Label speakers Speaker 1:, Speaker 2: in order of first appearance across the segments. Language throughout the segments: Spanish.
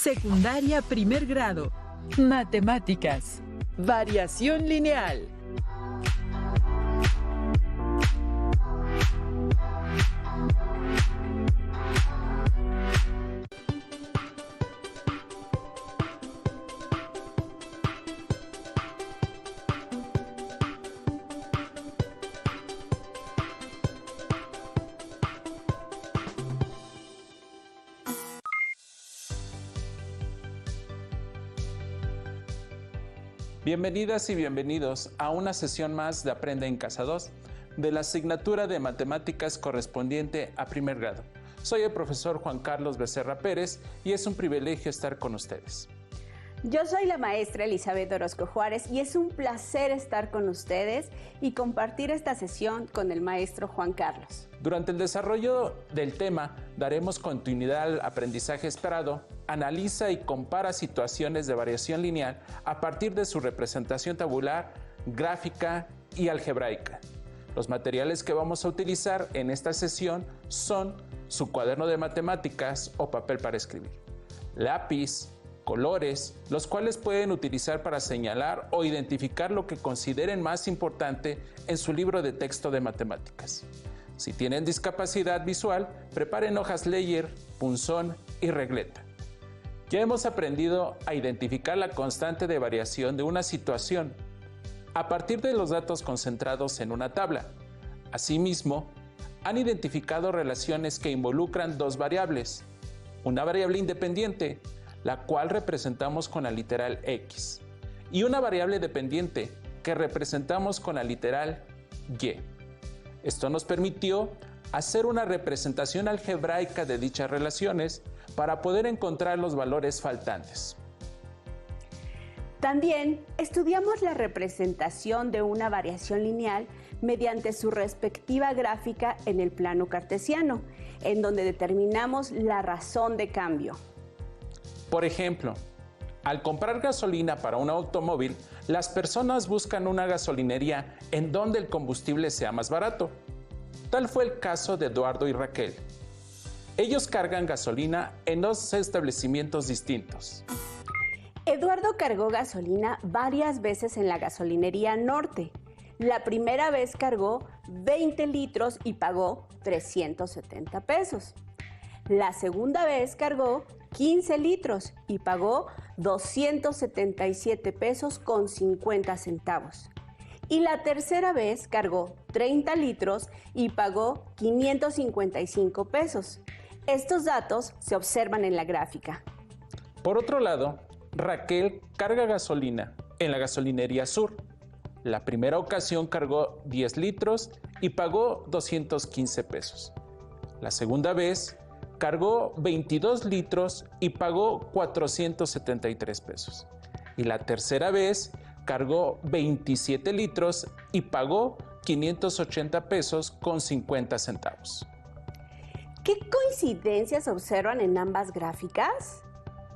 Speaker 1: Secundaria primer grado. Matemáticas. Variación lineal.
Speaker 2: Bienvenidas y bienvenidos a una sesión más de Aprende en Casa 2 de la asignatura de Matemáticas correspondiente a primer grado. Soy el profesor Juan Carlos Becerra Pérez y es un privilegio estar con ustedes.
Speaker 3: Yo soy la maestra Elizabeth Orozco Juárez y es un placer estar con ustedes y compartir esta sesión con el maestro Juan Carlos.
Speaker 2: Durante el desarrollo del tema daremos continuidad al aprendizaje esperado. Analiza y compara situaciones de variación lineal a partir de su representación tabular, gráfica y algebraica. Los materiales que vamos a utilizar en esta sesión son su cuaderno de matemáticas o papel para escribir, lápiz, colores, los cuales pueden utilizar para señalar o identificar lo que consideren más importante en su libro de texto de matemáticas. Si tienen discapacidad visual, preparen hojas Leyer, punzón y regleta. Ya hemos aprendido a identificar la constante de variación de una situación a partir de los datos concentrados en una tabla. Asimismo, han identificado relaciones que involucran dos variables, una variable independiente, la cual representamos con la literal X, y una variable dependiente que representamos con la literal Y. Esto nos permitió hacer una representación algebraica de dichas relaciones para poder encontrar los valores faltantes.
Speaker 3: También estudiamos la representación de una variación lineal mediante su respectiva gráfica en el plano cartesiano, en donde determinamos la razón de cambio.
Speaker 2: Por ejemplo, al comprar gasolina para un automóvil, las personas buscan una gasolinería en donde el combustible sea más barato. Tal fue el caso de Eduardo y Raquel. Ellos cargan gasolina en dos establecimientos distintos.
Speaker 3: Eduardo cargó gasolina varias veces en la gasolinería Norte. La primera vez cargó 20 litros y pagó 370 pesos. La segunda vez cargó 15 litros y pagó 277 pesos con 50 centavos. Y la tercera vez cargó 30 litros y pagó 555 pesos. Estos datos se observan en la gráfica.
Speaker 2: Por otro lado, Raquel carga gasolina en la gasolinería Sur. La primera ocasión cargó 10 litros y pagó 215 pesos. La segunda vez cargó 22 litros y pagó 473 pesos. Y la tercera vez cargó 27 litros y pagó 580 pesos con 50 centavos.
Speaker 3: ¿Qué coincidencias observan en ambas gráficas?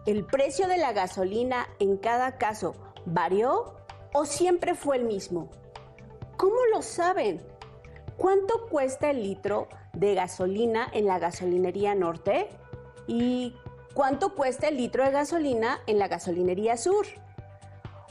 Speaker 3: ¿El precio de la gasolina en cada caso varió o siempre fue el mismo? ¿Cómo lo saben? ¿Cuánto cuesta el litro de gasolina en la gasolinería Norte? ¿Y cuánto cuesta el litro de gasolina en la gasolinería Sur?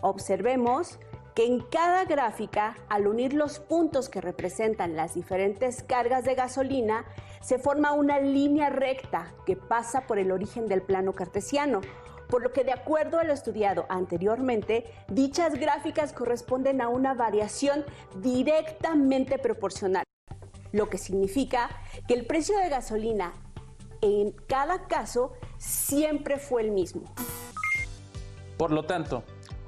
Speaker 3: Observemos que en cada gráfica, al unir los puntos que representan las diferentes cargas de gasolina, se forma una línea recta que pasa por el origen del plano cartesiano, por lo que de acuerdo a lo estudiado anteriormente, dichas gráficas corresponden a una variación directamente proporcional, lo que significa que el precio de gasolina en cada caso siempre fue el mismo.
Speaker 2: Por lo tanto,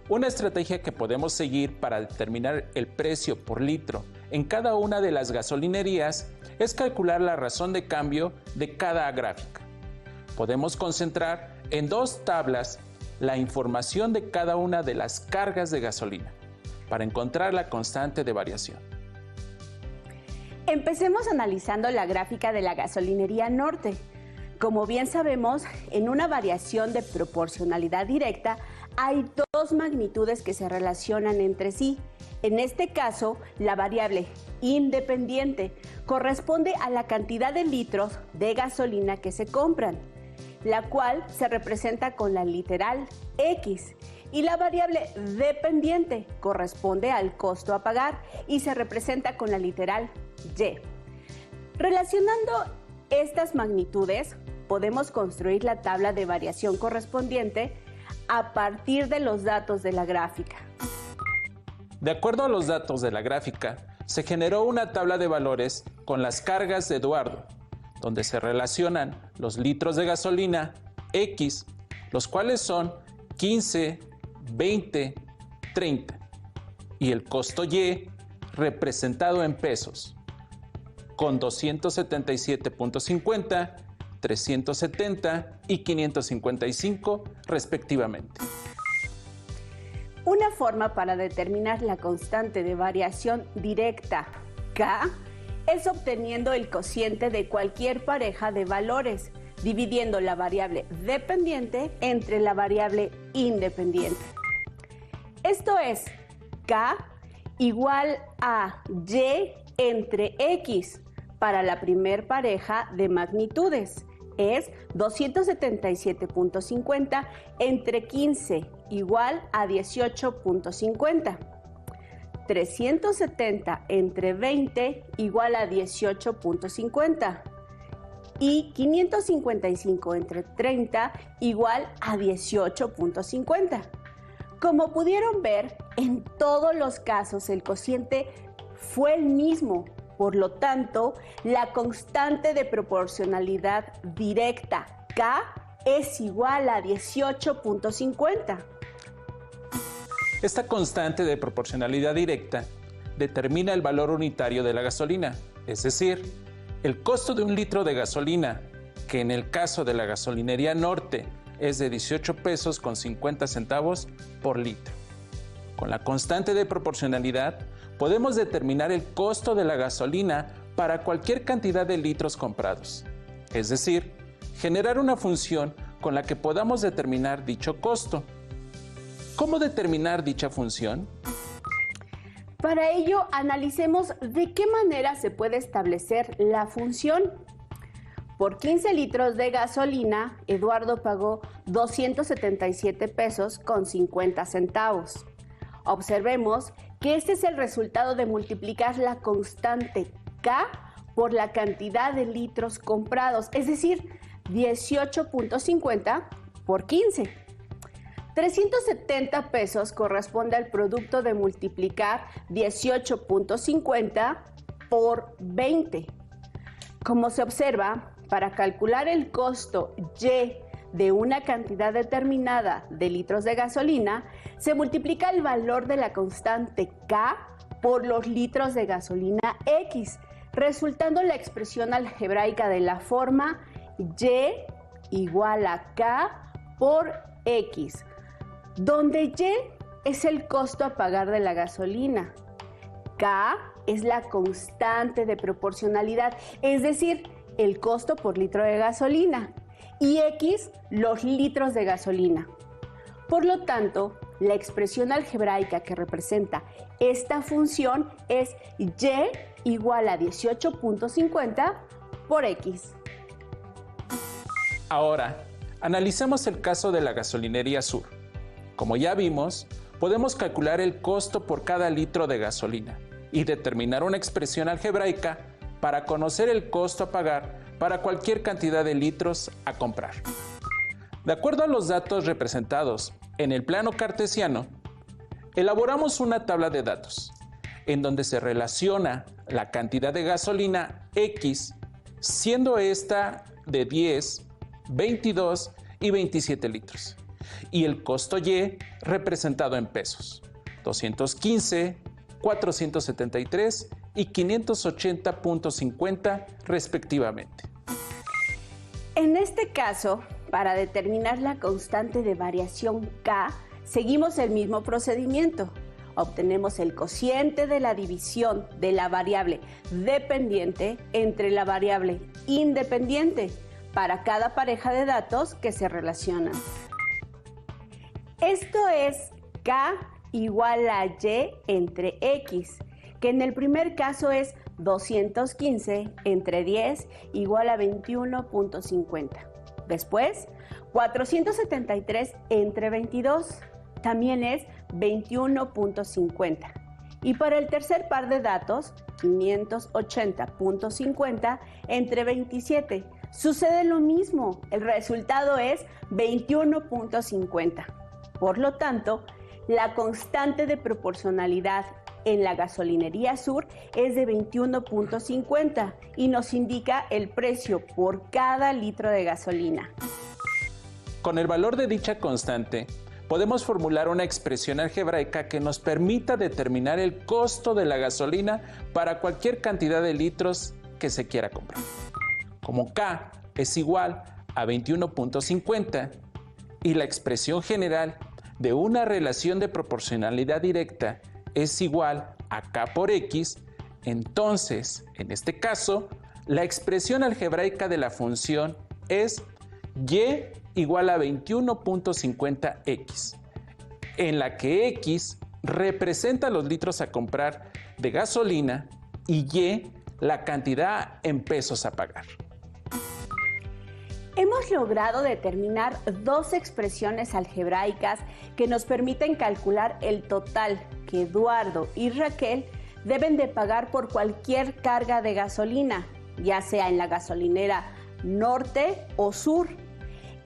Speaker 2: una estrategia que podemos seguir para determinar el precio por litro en cada una de las gasolinerías es calcular la razón de cambio de cada gráfica. Podemos concentrar en dos tablas la información de cada una de las cargas de gasolina para encontrar la constante de variación.
Speaker 3: Empecemos analizando la gráfica de la gasolinería Norte. Como bien sabemos, en una variación de proporcionalidad directa hay dos magnitudes que se relacionan entre sí. En este caso, la variable independiente corresponde a la cantidad de litros de gasolina que se compran. la cual se representa con la literal X. Y la variable dependiente corresponde al costo a pagar y se representa con la literal Y. Relacionando estas magnitudes, podemos construir la tabla de variación correspondiente a partir de los datos de la gráfica.
Speaker 2: De acuerdo a los datos de la gráfica, se generó una tabla de valores con las cargas de Eduardo, donde se relacionan los litros de gasolina X, los cuales son 15, 20, 30, y el costo Y, representado en pesos, con 277.50, 370 y 555 respectivamente.
Speaker 3: Una forma para determinar la constante de variación directa K es obteniendo el cociente de cualquier pareja de valores, dividiendo la variable dependiente entre la variable independiente. Esto es K igual a Y entre X para la primer pareja de magnitudes. Es 277.50 entre 15 igual a 18.50. 370 entre 20 igual a 18.50. Y 555 entre 30 igual a 18.50. Como pudieron ver, en todos los casos el cociente fue el mismo. Por lo tanto, la constante de proporcionalidad directa K es igual a 18.50.
Speaker 2: Esta constante de proporcionalidad directa determina el valor unitario de la gasolina, es decir, el costo de un litro de gasolina, que en el caso de la gasolinería Norte es de 18 pesos con 50 centavos por litro. Con la constante de proporcionalidad podemos determinar el costo de la gasolina para cualquier cantidad de litros comprados, es decir, generar una función con la que podamos determinar dicho costo. ¿Cómo determinar dicha función?
Speaker 3: Para ello, analicemos de qué manera se puede establecer la función. Por 15 litros de gasolina, Eduardo pagó 277 pesos con 50 centavos. Observemos que este es el resultado de multiplicar la constante K por la cantidad de litros comprados, es decir, 18.50 por 15. 370 pesos corresponde al producto de multiplicar 18.50 por 20. Como se observa, para calcular el costo Y de una cantidad determinada de litros de gasolina, se multiplica el valor de la constante K por los litros de gasolina X, resultando la expresión algebraica de la forma Y igual a K por X, donde Y es el costo a pagar de la gasolina, K es la constante de proporcionalidad, es decir, el costo por litro de gasolina, y X los litros de gasolina. Por lo tanto, la expresión algebraica que representa esta función es Y igual a 18.50 por X.
Speaker 2: Ahora, analicemos el caso de la gasolinería Sur. Como ya vimos, podemos calcular el costo por cada litro de gasolina y determinar una expresión algebraica para conocer el costo a pagar para cualquier cantidad de litros a comprar. De acuerdo a los datos representados en el plano cartesiano, elaboramos una tabla de datos en donde se relaciona la cantidad de gasolina X, siendo esta de 10, 22 y 27 litros, y el costo Y representado en pesos, 215, 473 y 580.50 respectivamente.
Speaker 3: En este caso, para determinar la constante de variación K, seguimos el mismo procedimiento. Obtenemos el cociente de la división de la variable dependiente entre la variable independiente para cada pareja de datos que se relacionan. Esto es K igual a Y entre X, que en el primer caso es 215 entre 10 igual a 21.50. Después, 473 entre 22 también es 21.50. Y para el tercer par de datos, 580.50 entre 27. Sucede lo mismo, el resultado es 21.50. Por lo tanto, la constante de proporcionalidad en la gasolinería Sur es de 21.50 y nos indica el precio por cada litro de gasolina.
Speaker 2: Con el valor de dicha constante, podemos formular una expresión algebraica que nos permita determinar el costo de la gasolina para cualquier cantidad de litros que se quiera comprar. Como K es igual a 21.50 y la expresión general de una relación de proporcionalidad directa es igual a K por X, entonces, en este caso, la expresión algebraica de la función es Y igual a 21.50x, en la que x representa los litros a comprar de gasolina y y la cantidad en pesos a pagar.
Speaker 3: Hemos logrado determinar dos expresiones algebraicas que nos permiten calcular el total que Eduardo y Raquel deben de pagar por cualquier carga de gasolina, ya sea en la gasolinera Norte o Sur.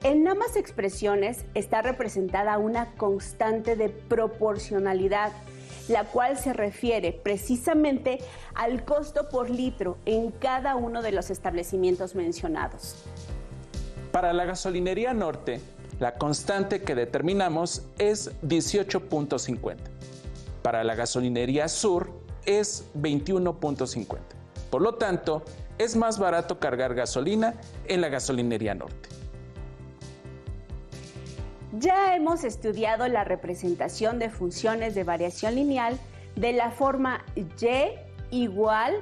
Speaker 3: En ambas expresiones está representada una constante de proporcionalidad, la cual se refiere precisamente al costo por litro en cada uno de los establecimientos mencionados.
Speaker 2: Para la gasolinería Norte, la constante que determinamos es 18.50. Para la gasolinería Sur es 21.50. Por lo tanto, es más barato cargar gasolina en la gasolinería Norte.
Speaker 3: Ya hemos estudiado la representación de funciones de variación lineal de la forma y igual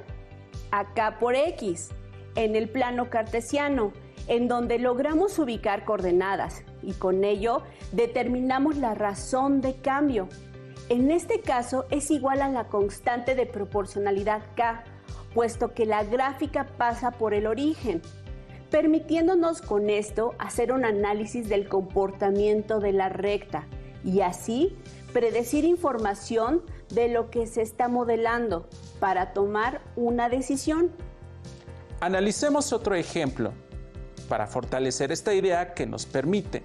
Speaker 3: a k por x en el plano cartesiano, en donde logramos ubicar coordenadas y con ello determinamos la razón de cambio. En este caso es igual a la constante de proporcionalidad k, puesto que la gráfica pasa por el origen, permitiéndonos con esto hacer un análisis del comportamiento de la recta y así predecir información de lo que se está modelando para tomar una decisión.
Speaker 2: Analicemos otro ejemplo para fortalecer esta idea que nos permite,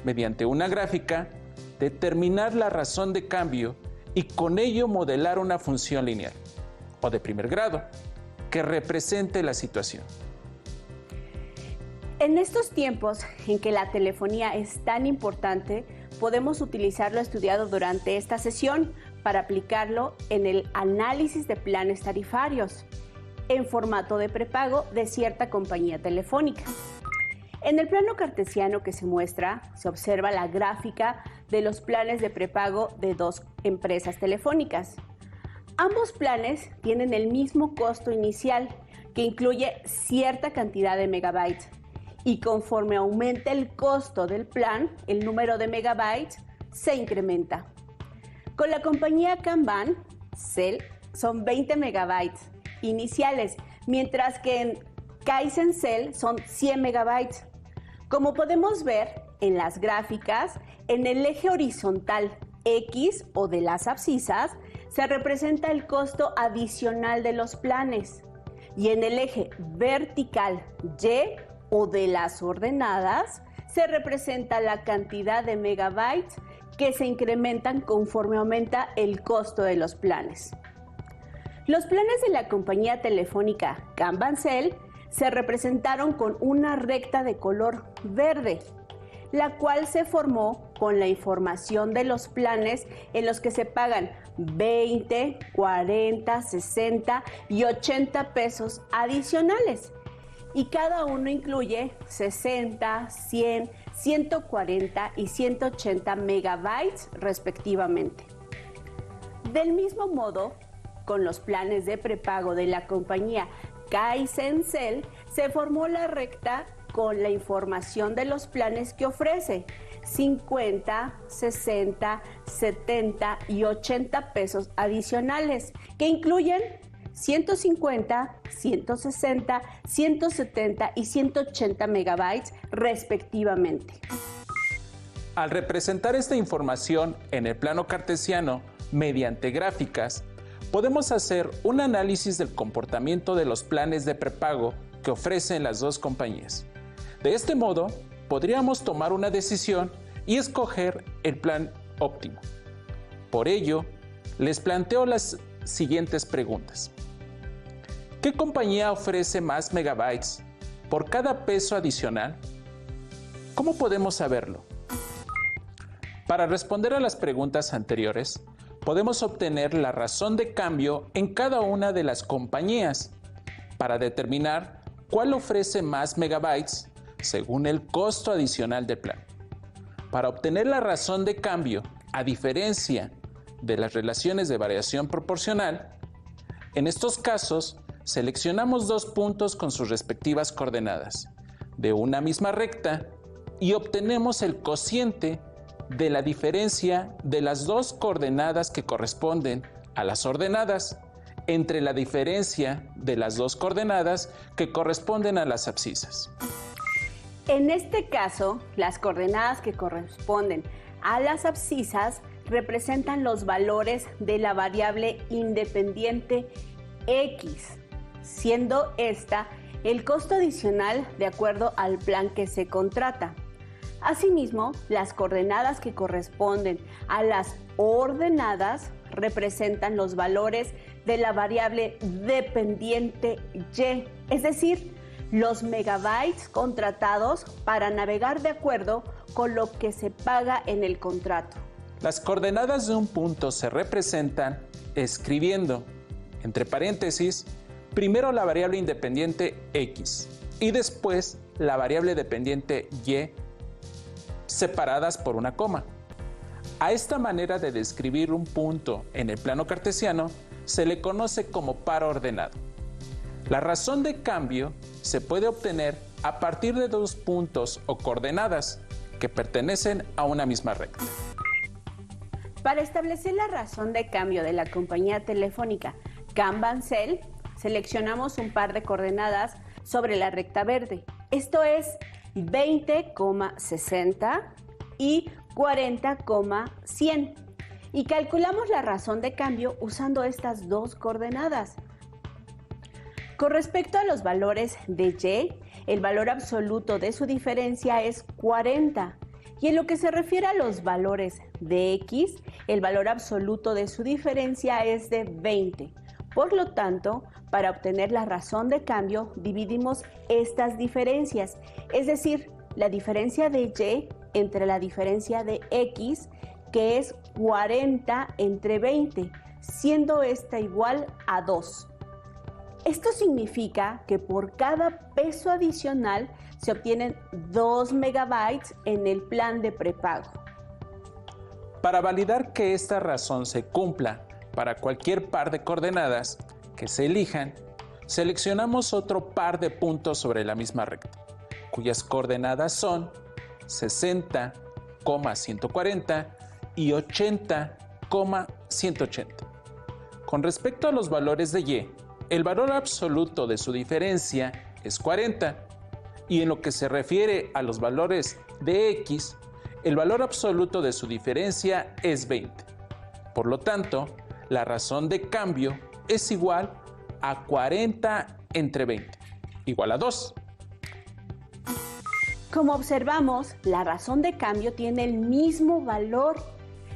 Speaker 2: mediante una gráfica, determinar la razón de cambio y con ello modelar una función lineal o de primer grado que represente la situación.
Speaker 3: En estos tiempos en que la telefonía es tan importante, podemos utilizar lo estudiado durante esta sesión para aplicarlo en el análisis de planes tarifarios en formato de prepago de cierta compañía telefónica. En el plano cartesiano que se muestra, se observa la gráfica de los planes de prepago de dos empresas telefónicas. Ambos planes tienen el mismo costo inicial, que incluye cierta cantidad de megabytes, y conforme aumenta el costo del plan, el número de megabytes se incrementa. Con la compañía Kanban, Cell, son 20 megabytes iniciales, mientras que en Kaizen-Cell son 100 megabytes. Como podemos ver en las gráficas, en el eje horizontal X o de las abscisas se representa el costo adicional de los planes y en el eje vertical Y o de las ordenadas se representa la cantidad de megabytes que se incrementan conforme aumenta el costo de los planes. Los planes de la compañía telefónica Kanban-Cell se representaron con una recta de color verde, la cual se formó con la información de los planes en los que se pagan 20, 40, 60 y 80 pesos adicionales. Y cada uno incluye 60, 100, 140 y 180 megabytes respectivamente. Del mismo modo, con los planes de prepago de la compañía Kaizen-Cell se formó la recta con la información de los planes que ofrece 50, 60, 70 y 80 pesos adicionales, que incluyen 150, 160, 170 y 180 megabytes respectivamente.
Speaker 2: Al representar esta información en el plano cartesiano mediante gráficas, podemos hacer un análisis del comportamiento de los planes de prepago que ofrecen las dos compañías. De este modo, podríamos tomar una decisión y escoger el plan óptimo. Por ello, les planteo las siguientes preguntas. ¿Qué compañía ofrece más megabytes por cada peso adicional? ¿Cómo podemos saberlo? Para responder a las preguntas anteriores, podemos obtener la razón de cambio en cada una de las compañías para determinar cuál ofrece más megabytes según el costo adicional del plan. Para obtener la razón de cambio, a diferencia de las relaciones de variación proporcional, en estos casos seleccionamos dos puntos con sus respectivas coordenadas de una misma recta y obtenemos el cociente de la diferencia de las dos coordenadas que corresponden a las ordenadas entre la diferencia de las dos coordenadas que corresponden a las abscisas.
Speaker 3: En este caso, las coordenadas que corresponden a las abscisas representan los valores de la variable independiente X, siendo esta el costo adicional de acuerdo al plan que se contrata. Asimismo, las coordenadas que corresponden a las ordenadas representan los valores de la variable dependiente Y, es decir, los megabytes contratados para navegar de acuerdo con lo que se paga en el contrato.
Speaker 2: Las coordenadas de un punto se representan escribiendo, entre paréntesis, primero la variable independiente X y después la variable dependiente Y separadas por una coma. A esta manera de describir un punto en el plano cartesiano se le conoce como par ordenado. La razón de cambio se puede obtener a partir de dos puntos o coordenadas que pertenecen a una misma recta.
Speaker 3: Para establecer la razón de cambio de la compañía telefónica Can-Bancel, seleccionamos un par de coordenadas sobre la recta verde. Esto es 20,60 y 40,100. Y calculamos la razón de cambio usando estas dos coordenadas. Con respecto a los valores de Y, el valor absoluto de su diferencia es 40. Y en lo que se refiere a los valores de X, el valor absoluto de su diferencia es de 20. Por lo tanto, para obtener la razón de cambio, dividimos estas diferencias, es decir, la diferencia de Y entre la diferencia de X, que es 40 entre 20, siendo esta igual a 2. Esto significa que por cada peso adicional se obtienen 2 megabytes en el plan de prepago.
Speaker 2: Para validar que esta razón se cumpla para cualquier par de coordenadas que se elijan, seleccionamos otro par de puntos sobre la misma recta, cuyas coordenadas son 60,140 y 80,180. Con respecto a los valores de Y, el valor absoluto de su diferencia es 40, y en lo que se refiere a los valores de X, el valor absoluto de su diferencia es 20. Por lo tanto, la razón de cambio es igual a 40 entre 20, igual a 2.
Speaker 3: Como observamos, la razón de cambio tiene el mismo valor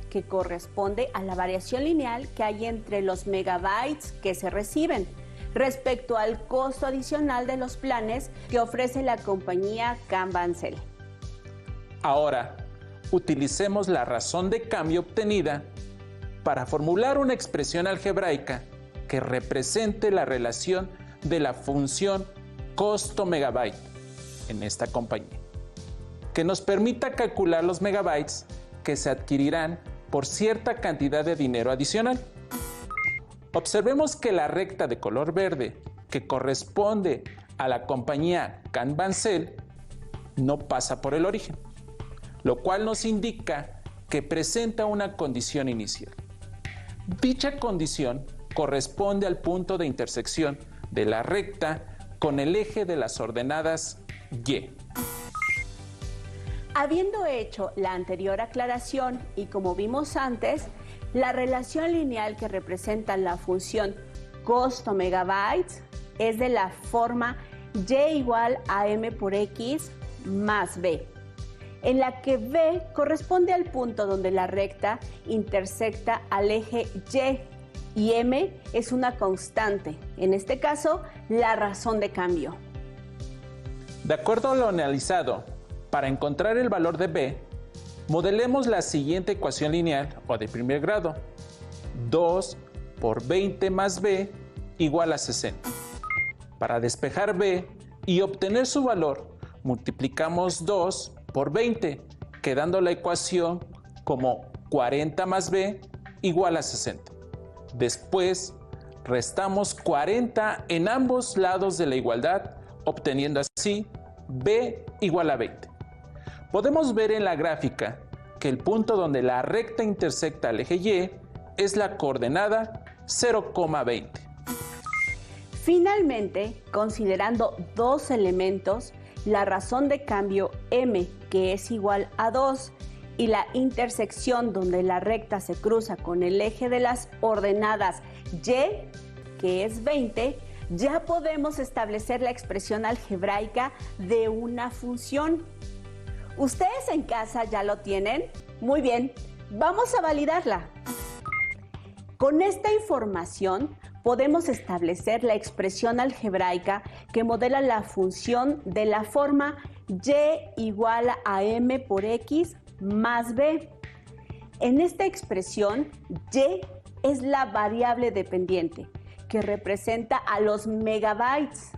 Speaker 3: que corresponde a la variación lineal que hay entre los megabytes que se reciben respecto al costo adicional de los planes que ofrece la compañía Can-Bancel.
Speaker 2: Ahora, utilicemos la razón de cambio obtenida para formular una expresión algebraica que represente la relación de la función costo megabyte en esta compañía, que nos permita calcular los megabytes que se adquirirán por cierta cantidad de dinero adicional. Observemos que la recta de color verde, que corresponde a la compañía Can-Bancel, no pasa por el origen, lo cual nos indica que presenta una condición inicial. Dicha condición corresponde al punto de intersección de la recta con el eje de las ordenadas Y.
Speaker 3: Habiendo hecho la anterior aclaración y como vimos antes, la relación lineal que representa la función costo megabytes es de la forma y igual a m por x más b, en la que b corresponde al punto donde la recta intersecta al eje y m es una constante, en este caso la razón de cambio.
Speaker 2: De acuerdo a lo analizado, para encontrar el valor de b, modelemos la siguiente ecuación lineal o de primer grado. 2 por 20 más b igual a 60. Para despejar b y obtener su valor, multiplicamos 2 por 20, quedando la ecuación como 40 más b igual a 60. Después, restamos 40 en ambos lados de la igualdad, obteniendo así b igual a 20. Podemos ver en la gráfica que el punto donde la recta intersecta al eje Y es la coordenada 0,20.
Speaker 3: Finalmente, considerando dos elementos, la razón de cambio m, que es igual a 2, y la intersección donde la recta se cruza con el eje de las ordenadas y, que es 20, ya podemos establecer la expresión algebraica de una función. ¿Ustedes en casa ya lo tienen? Muy bien, vamos a validarla. Con esta información podemos establecer la expresión algebraica que modela la función de la forma y igual a m por x más b. En esta expresión, y es la variable dependiente que representa a los megabytes.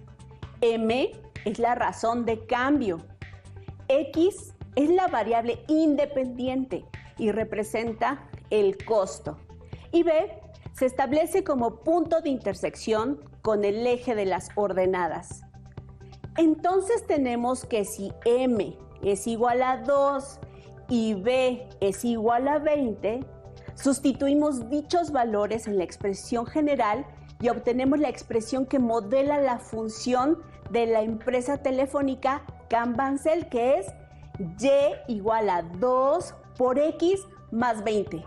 Speaker 3: M es la razón de cambio. X es la variable independiente y representa el costo. Y B se establece como punto de intersección con el eje de las ordenadas. Entonces tenemos que si M es igual a 2 y B es igual a 20, sustituimos dichos valores en la expresión general y obtenemos la expresión que modela la función de la empresa telefónica Can-Bancel, que es y igual a 2 por x más 20.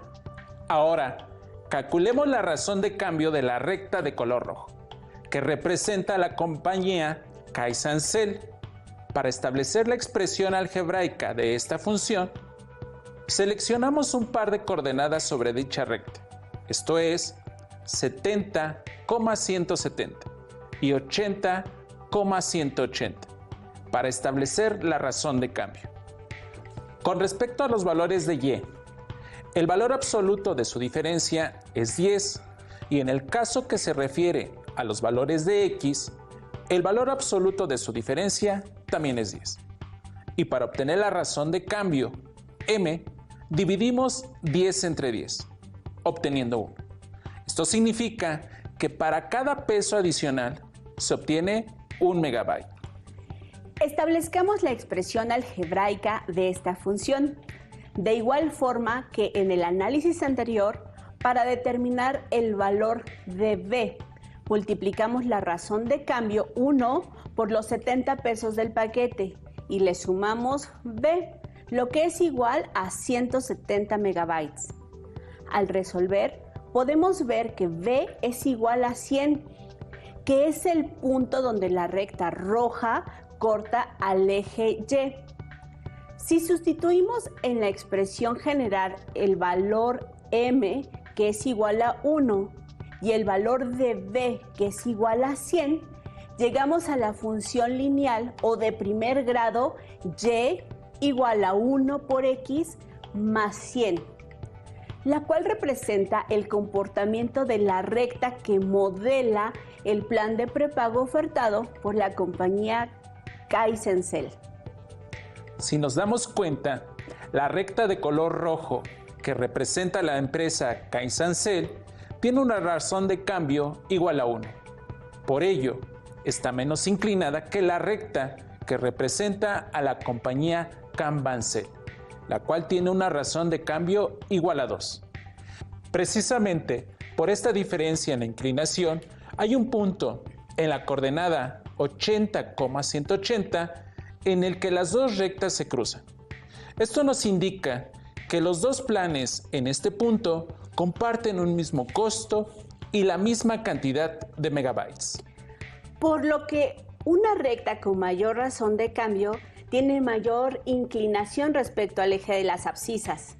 Speaker 2: Ahora, calculemos la razón de cambio de la recta de color rojo, que representa a la compañía Caizancel. Para establecer la expresión algebraica de esta función, seleccionamos un par de coordenadas sobre dicha recta, esto es 70,170 y 80,180, para establecer la razón de cambio. Con respecto a los valores de y, el valor absoluto de su diferencia es 10 y en el caso que se refiere a los valores de x, el valor absoluto de su diferencia también es 10. Y para obtener la razón de cambio, m, dividimos 10 entre 10, obteniendo 1. Esto significa que para cada peso adicional se obtiene 1 megabyte.
Speaker 3: Establezcamos la expresión algebraica de esta función, de igual forma que en el análisis anterior, para determinar el valor de b, multiplicamos la razón de cambio 1 por los 70 pesos del paquete y le sumamos b, lo que es igual a 170 megabytes. Al resolver, podemos ver que b es igual a 100, que es el punto donde la recta roja corta al eje Y. Si sustituimos en la expresión general el valor m, que es igual a 1, y el valor de b, que es igual a 100, llegamos a la función lineal o de primer grado y igual a 1 por x más 100, la cual representa el comportamiento de la recta que modela el plan de prepago ofertado por la compañía Caizancel.
Speaker 2: Si nos damos cuenta, la recta de color rojo que representa la empresa Caizancel tiene una razón de cambio igual a 1. Por ello, está menos inclinada que la recta que representa a la compañía Can-Bancel, la cual tiene una razón de cambio igual a 2. Precisamente, Por esta diferencia en la inclinación, hay un punto en la coordenada 80,180 en el que las dos rectas se cruzan. Esto nos indica que los dos planes en este punto comparten un mismo costo y la misma cantidad de megabytes.
Speaker 3: Por lo que una recta con mayor razón de cambio tiene mayor inclinación respecto al eje de las abscisas.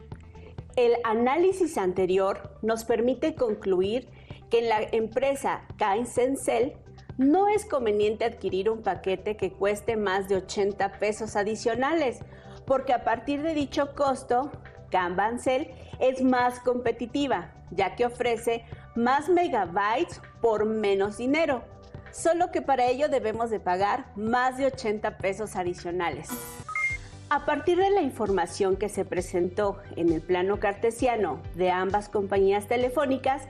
Speaker 3: El análisis anterior nos permite concluir que en la empresa Cain-Sencel no es conveniente adquirir un paquete que cueste más de 80 pesos adicionales, porque a partir de dicho costo, Kanban-Cell es más competitiva, ya que ofrece más megabytes por menos dinero, solo que para ello debemos de pagar más de 80 pesos adicionales. A partir de la información que se presentó en el plano cartesiano de ambas compañías telefónicas,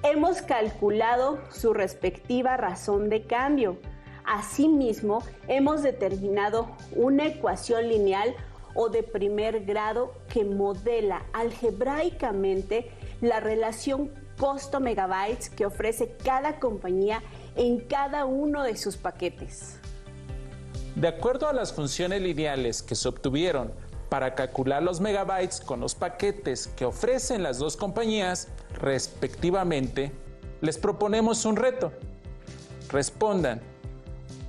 Speaker 3: hemos calculado su respectiva razón de cambio. Asimismo, hemos determinado una ecuación lineal o de primer grado que modela algebraicamente la relación costo-megabytes que ofrece cada compañía en cada uno de sus paquetes.
Speaker 2: De acuerdo a las funciones lineales que se obtuvieron para calcular los megabytes con los paquetes que ofrecen las dos compañías, respectivamente, les proponemos un reto. Respondan,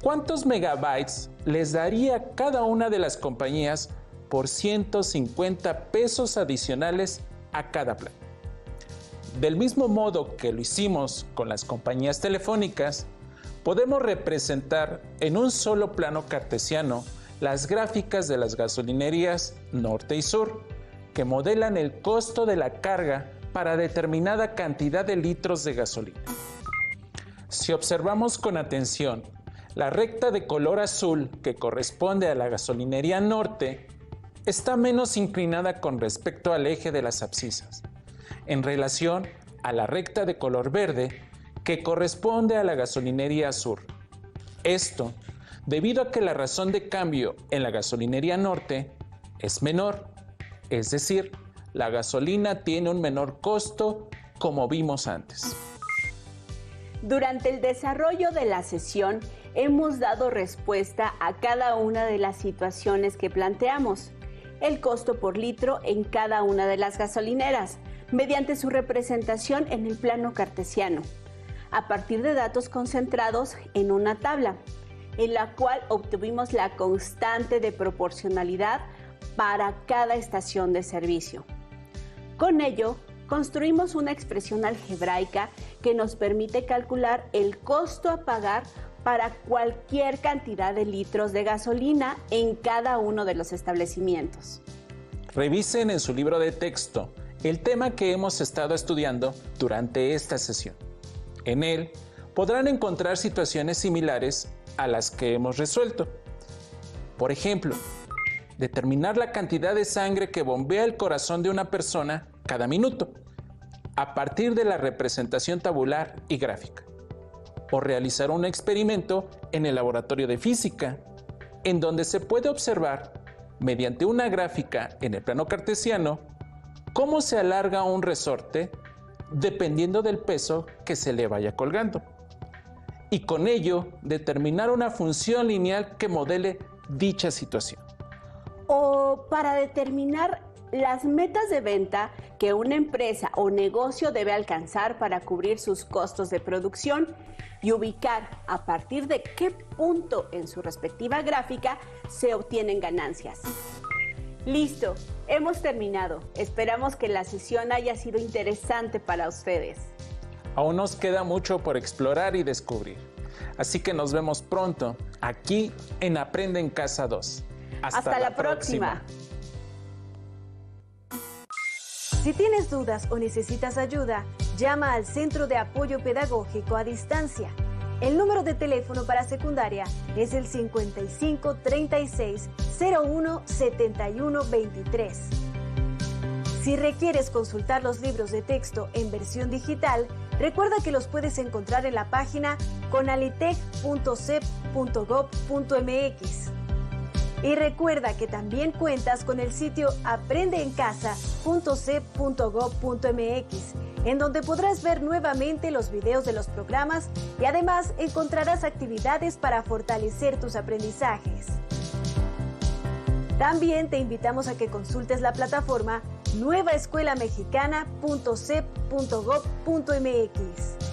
Speaker 2: ¿cuántos megabytes les daría cada una de las compañías por 150 pesos adicionales a cada plan? Del mismo modo que lo hicimos con las compañías telefónicas, podemos representar en un solo plano cartesiano las gráficas de las gasolinerías norte y sur, que modelan el costo de la carga para determinada cantidad de litros de gasolina. Si observamos con atención la recta de color azul que corresponde a la gasolinería norte, está menos inclinada con respecto al eje de las abscisas, en relación a la recta de color verde que corresponde a la gasolinería sur. Esto debido a que la razón de cambio en la gasolinería norte es menor, es decir, la gasolina tiene un menor costo, como vimos antes.
Speaker 3: Durante el desarrollo de la sesión hemos dado respuesta a cada una de las situaciones que planteamos. El costo por litro en cada una de las gasolineras, mediante su representación en el plano cartesiano, a partir de datos concentrados en una tabla, en la cual obtuvimos la constante de proporcionalidad para cada estación de servicio. Con ello, construimos una expresión algebraica que nos permite calcular el costo a pagar para cualquier cantidad de litros de gasolina en cada uno de los establecimientos.
Speaker 2: Revisen en su libro de texto el tema que hemos estado estudiando durante esta sesión. En él podrán encontrar situaciones similares a las que hemos resuelto. Por ejemplo, determinar la cantidad de sangre que bombea el corazón de una persona cada minuto, a partir de la representación tabular y gráfica. O realizar un experimento en el laboratorio de física, en donde se puede observar, mediante una gráfica en el plano cartesiano, cómo se alarga un resorte dependiendo del peso que se le vaya colgando. Y con ello determinar una función lineal que modele dicha situación.
Speaker 3: O para determinar las metas de venta que una empresa o negocio debe alcanzar para cubrir sus costos de producción y ubicar a partir de qué punto en su respectiva gráfica se obtienen ganancias. Listo, hemos terminado. Esperamos que la sesión haya sido interesante para ustedes.
Speaker 2: Aún nos queda mucho por explorar y descubrir. Así que nos vemos pronto aquí en Aprende en Casa 2.
Speaker 3: Hasta la próxima.
Speaker 4: Si tienes dudas o necesitas ayuda, llama al Centro de Apoyo Pedagógico a Distancia. El número de teléfono para secundaria es el 55 36 01 71 23. Si requieres consultar los libros de texto en versión digital, recuerda que los puedes encontrar en la página conalitec.cep.gov.mx. Y recuerda que también cuentas con el sitio aprendeencasa.cep.gov.mx en donde podrás ver nuevamente los videos de los programas y además encontrarás actividades para fortalecer tus aprendizajes. También te invitamos a que consultes la plataforma nuevaescuelamexicana.cep.gov.mx.